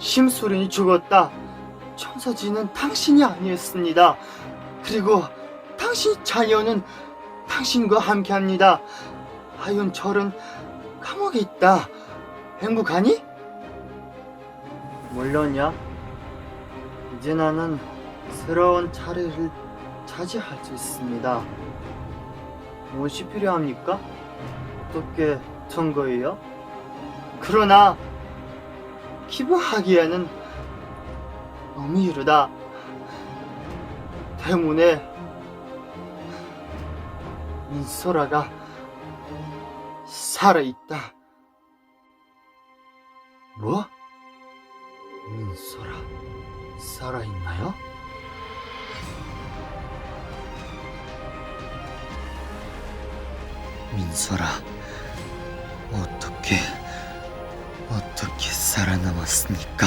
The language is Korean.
심수련이 죽었다. 청사진은 당신이 아니었습니다. 그리고 당신 자녀는 당신과 함께합니다. 하윤 철은 감옥에 있다. 행복하니? 물론이야. 이제 나는 새로운 차례를 차지할 수 있습니다. 무엇이 필요합니까? 어떻게 된 거예요? 그러나 기부하기에는 너무 이르다. 때문에 민소라가 살아있다. 뭐? 민소라 살아있나요? 민소라 어떻게 살아남았습니까?